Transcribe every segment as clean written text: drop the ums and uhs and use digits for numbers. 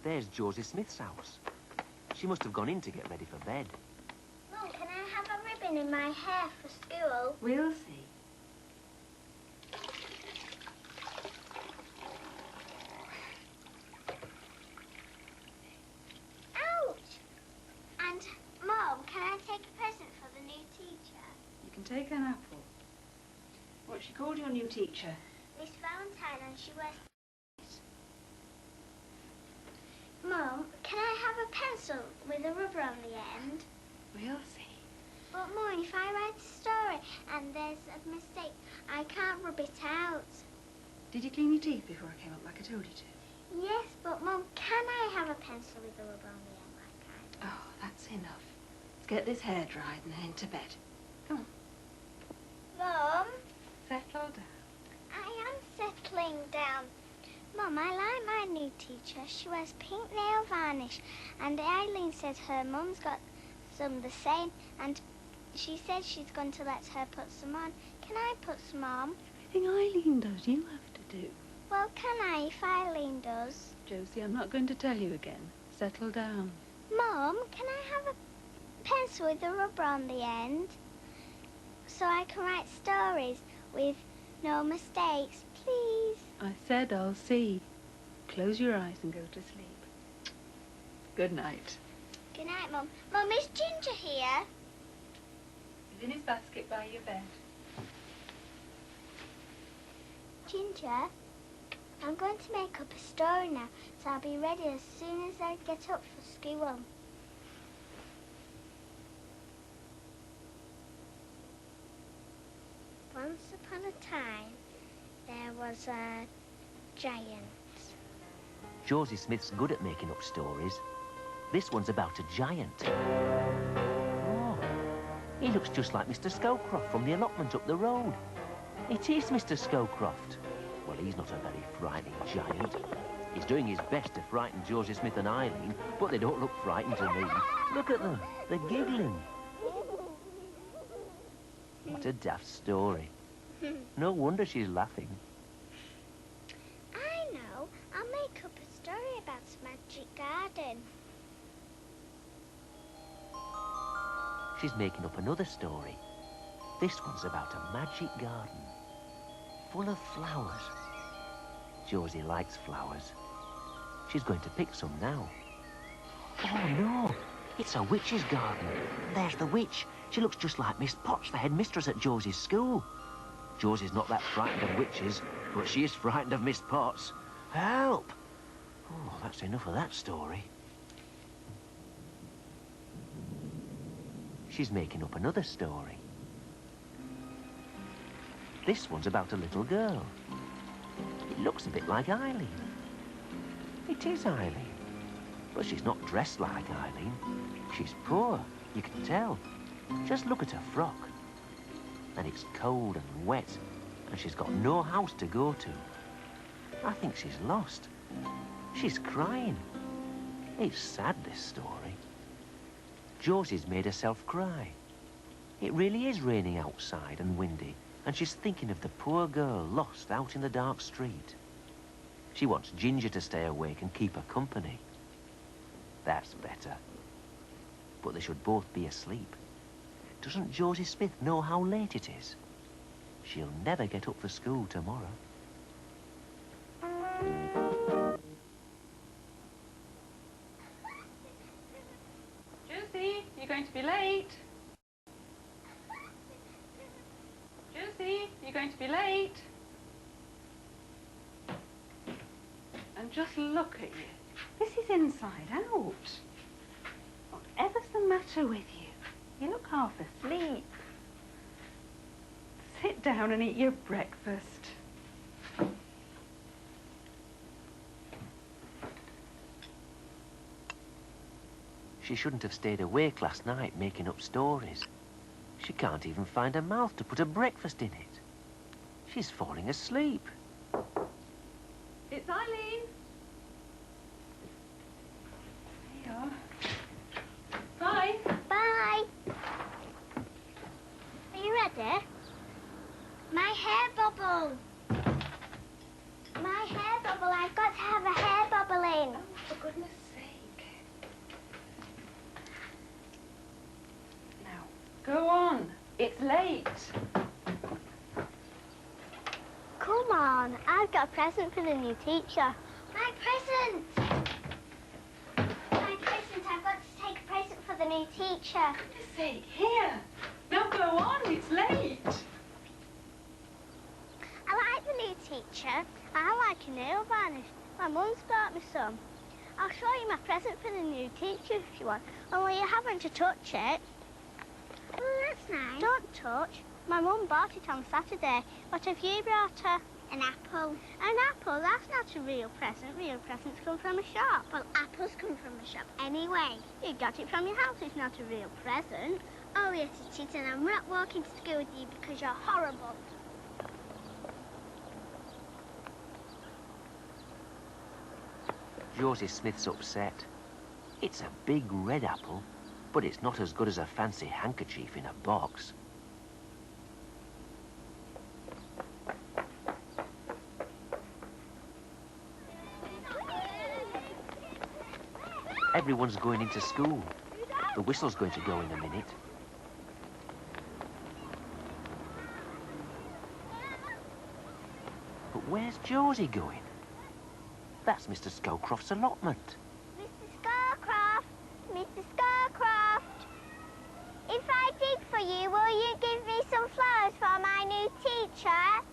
There's Josie Smith's house. She must have gone in to get ready for bed. Mum, can I have a ribbon in my hair for school? We'll see. Ouch! And, Mum, can I take a present for the new teacher? You can take an apple. What's she called, your new teacher? Miss Valentine, and she wears... Mum, can I have a pencil with a rubber on the end? We'll see. But, Mum, if I write a story and there's a mistake, I can't rub it out. Did you clean your teeth before I came up like I told you to? Yes, but, Mum, can I have a pencil with a rubber on the end like I... Oh, that's enough. Let's get this hair dried and then into bed. Come on. Mum? Settle down. I am settling down. Mum, I like my new teacher. She wears pink nail varnish, and Eileen said her mum's got some the same, and she said she's going to let her put some on. Can I put some on? Everything Eileen does, you have to do. Well, can I if Eileen does? Josie, I'm not going to tell you again. Settle down. Mum, can I have a pencil with a rubber on the end so I can write stories with no mistakes, please? I said I'll see. Close your eyes and go to sleep. Good night. Good night, Mum. Mum, is Ginger here? He's in his basket by your bed. Ginger, I'm going to make up a story now, so I'll be ready as soon as I get up for school. Once upon a time, there was a giant. Josie Smith's good at making up stories. This one's about a giant. Oh, he looks just like Mr. Scowcroft from the allotment up the road. It is Mr. Scowcroft. Well, he's not a very frightening giant. He's doing his best to frighten Josie Smith and Eileen, but they don't look frightened to me. Look at them. They're giggling. What a daft story. No wonder she's laughing. I know. I'll make up a story about a magic garden. She's making up another story. This one's about a magic garden, full of flowers. Josie likes flowers. She's going to pick some now. Oh, no. It's a witch's garden. There's the witch. She looks just like Miss Potts, the headmistress at Josie's school. Josie's not that frightened of witches, but she is frightened of Miss Potts. Help! Oh, that's enough of that story. She's making up another story. This one's about a little girl. It looks a bit like Eileen. It is Eileen, but she's not dressed like Eileen. She's poor, you can tell. Just look at her frock. And it's cold and wet, and she's got no house to go to. I think she's lost. She's crying. It's sad, this story. Josie's made herself cry. It really is raining outside and windy, and she's thinking of the poor girl lost out in the dark street. She wants Ginger to stay awake and keep her company. That's better. But they should both be asleep. Doesn't Josie Smith know how late it is? She'll never get up for school tomorrow. Josie, you're going to be late. Josie, you're going to be late. And just look at you. This is inside out. Whatever's the matter with you? You look half asleep. Sit down and eat your breakfast. She shouldn't have stayed awake last night making up stories. She can't even find a mouth to put a breakfast in it. She's falling asleep. It's Eileen. There you are. Bye. Bye. Are you ready? My hair bubble. My hair bubble. I've got to have a hair bubble in. for goodness sake. Now, go on. It's late. Come on, I've got a present for the new teacher. My present! My present, I've got to take a present for the new teacher. For goodness sake, here. Now go on, it's late. I like the new teacher. I like a nail varnish. My mum's bought me some. I'll show you my present for the new teacher if you want, only you haven't to touch it. Oh, that's nice. Don't touch. My mum bought it on Saturday. What have you brought her? An apple. An apple? That's not a real present. Real presents come from a shop. Well, apples come from a shop anyway. You got it from your house. It's not a real present. Oh, yes, it is, and I'm not walking to school with you because you're horrible. Josie Smith's upset. It's a big red apple, but it's not as good as a fancy handkerchief in a box. Everyone's going into school. The whistle's going to go in a minute. But where's Josie going? That's Mr. Scowcroft's allotment. Mr. Scowcroft! Mr. Scowcroft! If I dig for you, will you give me some flowers for my new teacher?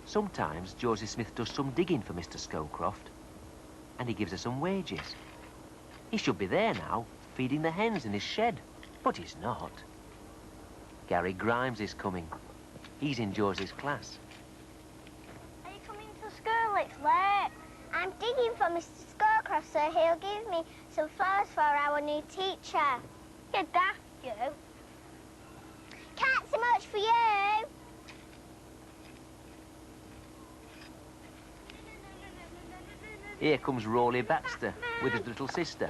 Sometimes Josie Smith does some digging for Mr. Scowcroft, and he gives her some wages. He should be there now, feeding the hens in his shed, but he's not. Gary Grimes is coming. He's in Josie's class. Are you coming to school? It's late. I'm digging for Mr. Scowcroft so he'll give me some flowers for our new teacher. You're daft, you. Can't say much for you. Here comes Rawley Baxter with his little sister.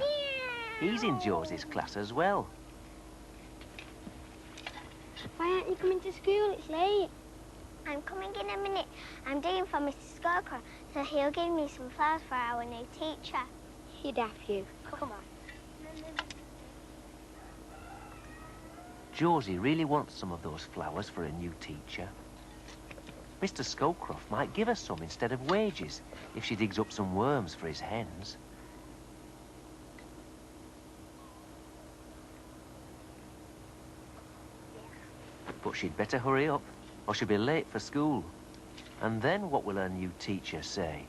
He's in Josie's class as well. Why aren't you coming to school? It's late. I'm coming in a minute. I'm digging for Mr. Scowcroft so he'll give me some flowers for our new teacher. You daft, you. Come on. Josie really wants some of those flowers for a new teacher. Mr. Scowcroft might give her some instead of wages if she digs up some worms for his hens. But she'd better hurry up, or she'll be late for school. And then what will her new teacher say?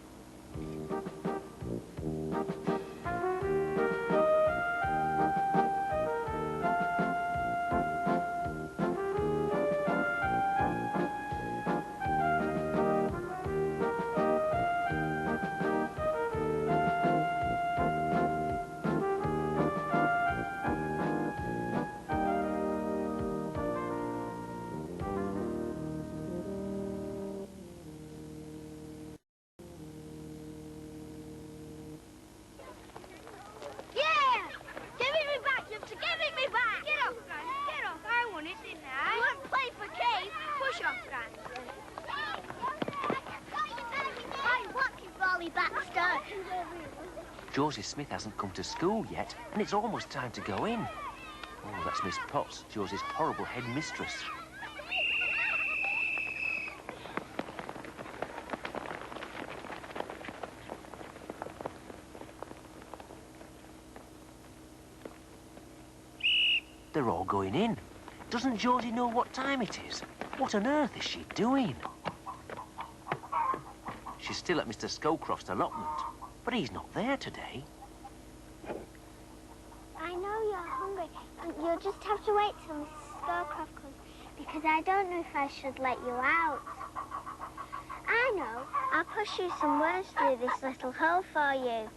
Josie Smith hasn't come to school yet, and it's almost time to go in. Oh, that's Miss Potts, Josie's horrible headmistress. They're all going in. Doesn't Josie know what time it is? What on earth is she doing? She's still at Mr. Scowcroft's allotment, but he's not there today. I know you're hungry, and you'll just have to wait till Mrs. Scowcroft comes, because I don't know if I should let you out. I know. I'll push you some worms through this little hole for you.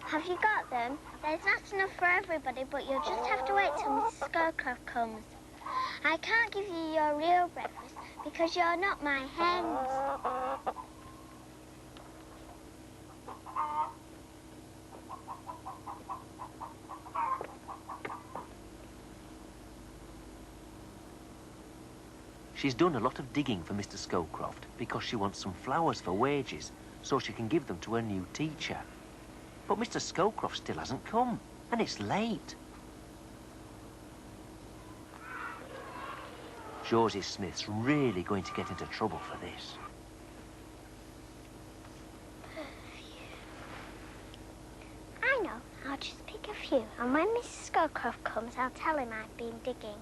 Have you got them? There's not enough for everybody, but you'll just have to wait till Mrs. Scowcroft comes. I can't give you your real breakfast because you're not my hens. She's done a lot of digging for Mr. Scowcroft because she wants some flowers for wages so she can give them to her new teacher. But Mr. Scowcroft still hasn't come, and it's late. Josie Smith's really going to get into trouble for this. I know. I'll just pick a few, and when Mrs. Scowcroft comes, I'll tell him I've been digging.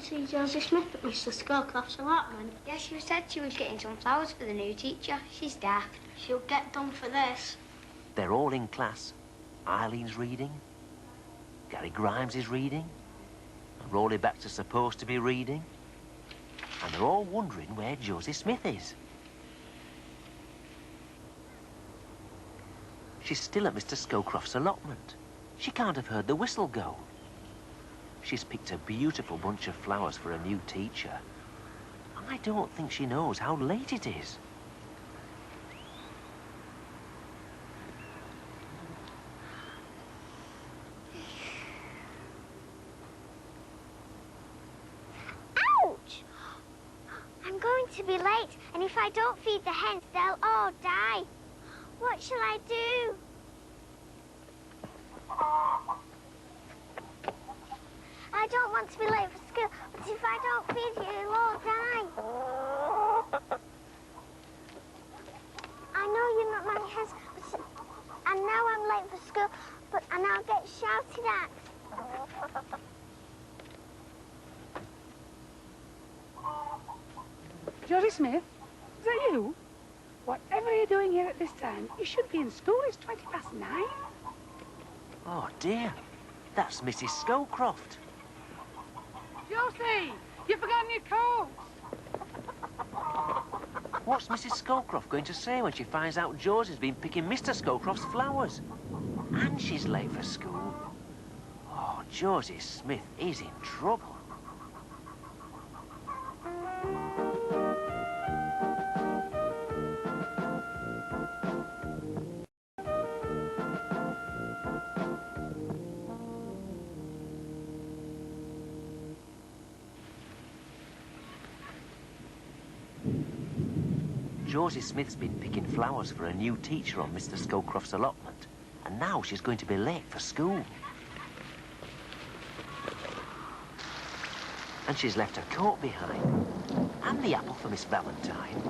See Josie Smith at Mr. Scowcroft's allotment? Yeah, she said she was getting some flowers for the new teacher. She's daft. She'll get done for this. They're all in class. Eileen's reading. Gary Grimes is reading. And Rolly Baxter's supposed to be reading. And they're all wondering where Josie Smith is. She's still at Mr. Scowcroft's allotment. She can't have heard the whistle go. She's picked a beautiful bunch of flowers for a new teacher. I don't think she knows how late it is. Ouch! I'm going to be late, and if I don't feed the hens, they'll all die. What shall I do? I don't want to be late for school, but if I don't feed you, you'll all die. I know you're not my hens, but and now I'm late for school, and I'll get shouted at. Josie Smith, is that you? Whatever are you doing here at this time? You should be in school. It's 9:20. Oh, dear. That's Mrs. Scowcroft. Josie, you've forgotten your coat. What's Mrs. Scowcroft going to say when she finds out Josie's been picking Mr. Scowcroft's flowers? And she's late for school. Oh, Josie Smith is in trouble. Josie Smith's been picking flowers for a new teacher on Mr. Scowcroft's allotment, and now she's going to be late for school. And she's left her coat behind, and the apple for Miss Valentine.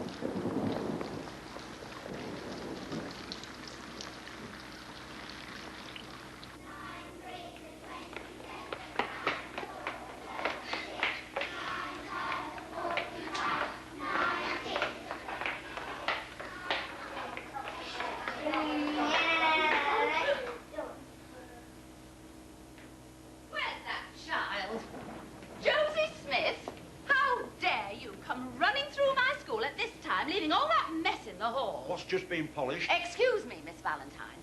Just been polished. Excuse me, Miss Valentine.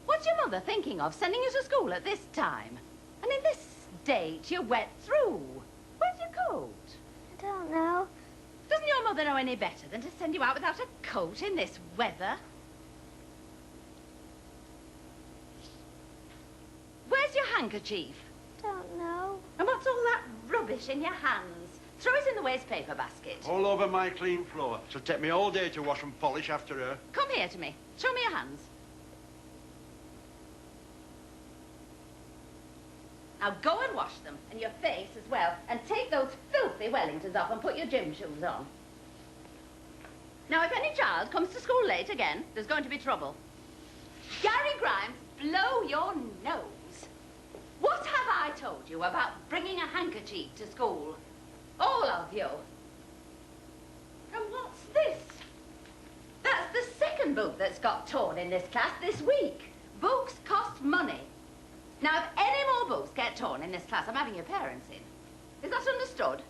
What's your mother thinking of sending you to school at this time? And in this state, you're wet through. Where's your coat? I don't know. Doesn't your mother know any better than to send you out without a coat in this weather? Where's your handkerchief? Don't know. And what's all that rubbish in your hands? Throw it in the waste paper basket. All over my clean floor. It'll take me all day to wash and polish after her. Come here to me. Show me your hands. Now go and wash them, and your face as well, and take those filthy Wellingtons off and put your gym shoes on. Now, if any child comes to school late again, there's going to be trouble. Gary Grimes, blow your nose. What have I told you about bringing a handkerchief to school? All of you. And what's this? That's the second book that's got torn in this class this week. Books cost money. Now, if any more books get torn in this class, I'm having your parents in. Is that understood?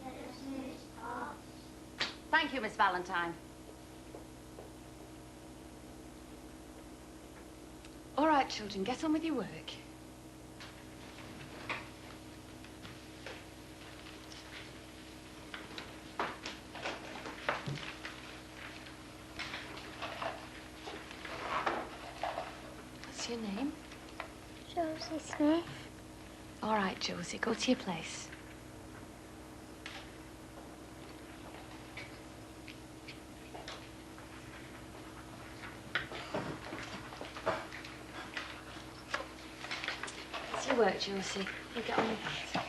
Yes, Miss. Thank you, Miss Valentine. All right, children, get on with your work. What's your name? Josie Smith. All right, Josie, go to your place. It's your work, Josie. You get on with that.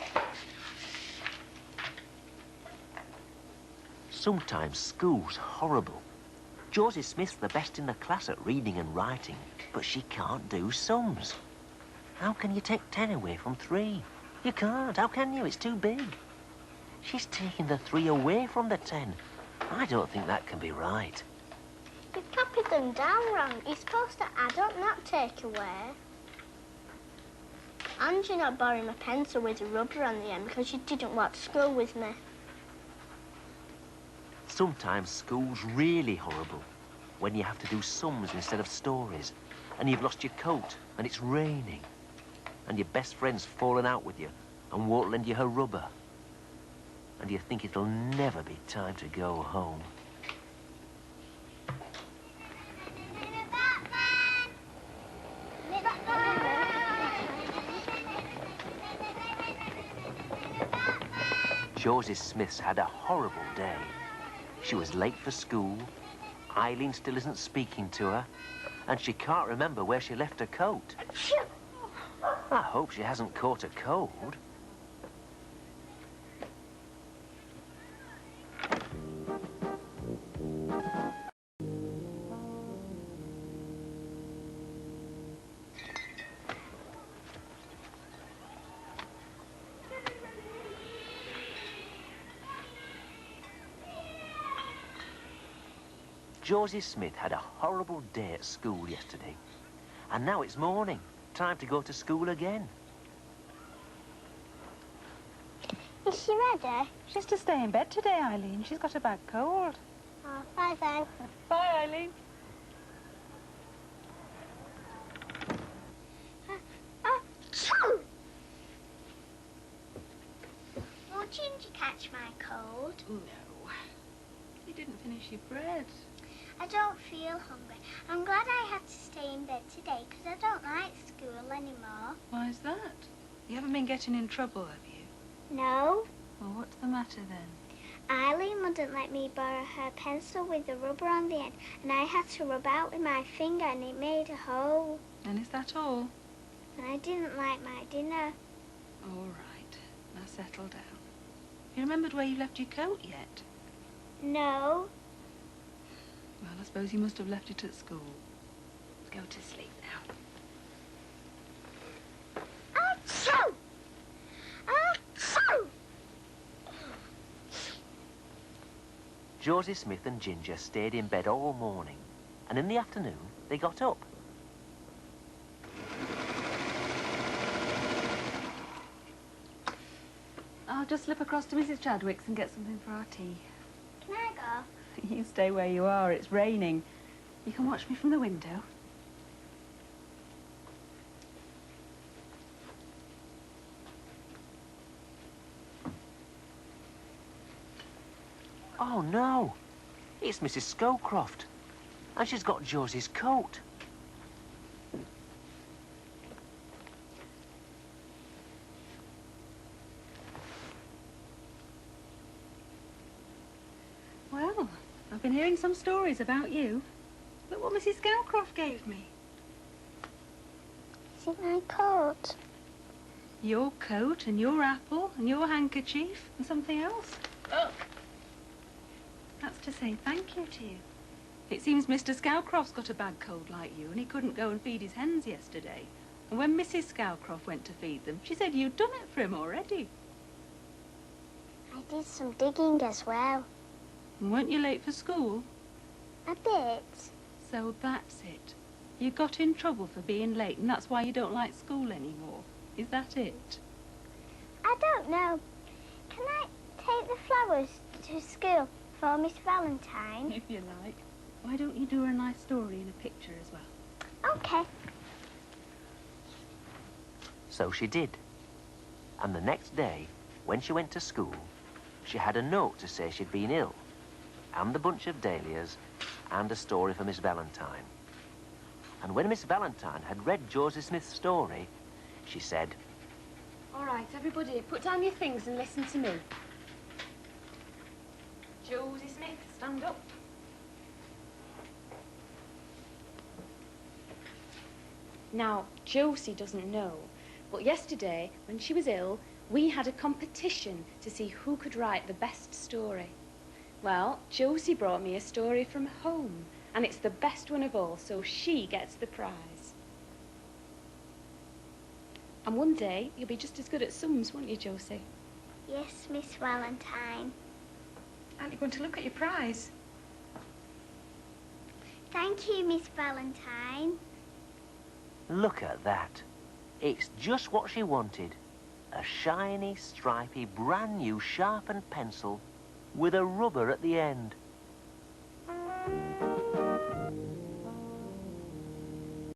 Sometimes school's horrible. Josie Smith's the best in the class at reading and writing, but she can't do sums. How can you take 10 away from 3? You can't. How can you? It's too big. She's taking the 3 away from the 10. I don't think that can be right. You've copied them down wrong. You're supposed to add up, not take away. And you're not borrowing my pencil with a rubber on the end because you didn't want to school with me. Sometimes school's really horrible when you have to do sums instead of stories, and you've lost your coat and it's raining, and your best friend's fallen out with you and won't lend you her rubber, and you think it'll never be time to go home. Josie Smith's had a horrible day. She was late for school, Eileen still isn't speaking to her, and she can't remember where she left her coat. I hope she hasn't caught a cold. Josie Smith had a horrible day at school yesterday. And now it's morning. Time to go to school again. Is she ready? She's to stay in bed today, Eileen. She's got a bad cold. Oh, bye then. Bye, Eileen. Won't Ginger catch my cold? No. You didn't finish your bread. I don't feel hungry. I'm glad I had to stay in bed today because I don't like school anymore. Why is that? You haven't been getting in trouble, have you? No. Well, what's the matter then? Eileen wouldn't let me borrow her pencil with the rubber on the end, and I had to rub out with my finger and it made a hole. And is that all? And I didn't like my dinner. All right. Now settle down. You remembered where you left your coat yet? No. Well, I suppose you must have left it at school. Go to sleep now. Achoo! Achoo! Josie Smith and Ginger stayed in bed all morning, and in the afternoon they got up. I'll just slip across to Mrs. Chadwick's and get something for our tea. Can I go? You stay where you are. It's raining. You can watch me from the window. Oh, no. It's Mrs. Scowcroft. And she's got Josie's coat. Well, I've been hearing some stories about you. Look what Mrs. Scowcroft gave me. Is it my coat? Your coat and your apple and your handkerchief and something else. Oh. That's to say thank you to you. It seems Mr. Scowcroft's got a bad cold like you and he couldn't go and feed his hens yesterday. And when Mrs. Scowcroft went to feed them, she said you'd done it for him already. I did some digging as well. And weren't you late for school? A bit. So that's it. You got in trouble for being late and that's why you don't like school anymore. Is that it? I don't know. Can I take the flowers to school for Miss Valentine? If you like. Why don't you do her a nice story and a picture as well? Okay. So she did. And the next day, when she went to school, she had a note to say she'd been ill, and the bunch of dahlias, and a story for Miss Valentine. And when Miss Valentine had read Josie Smith's story, she said, All right, everybody, put down your things and listen to me. Josie Smith, stand up. Now, Josie doesn't know, but yesterday, when she was ill, we had a competition to see who could write the best story. Well, Josie brought me a story from home, and it's the best one of all, so she gets the prize. And one day, you'll be just as good at sums, won't you, Josie? Yes, Miss Valentine. Aren't you going to look at your prize? Thank you, Miss Valentine. look at that. It's just what she wanted. A shiny, stripy, brand new sharpened pencil with a rubber at the end.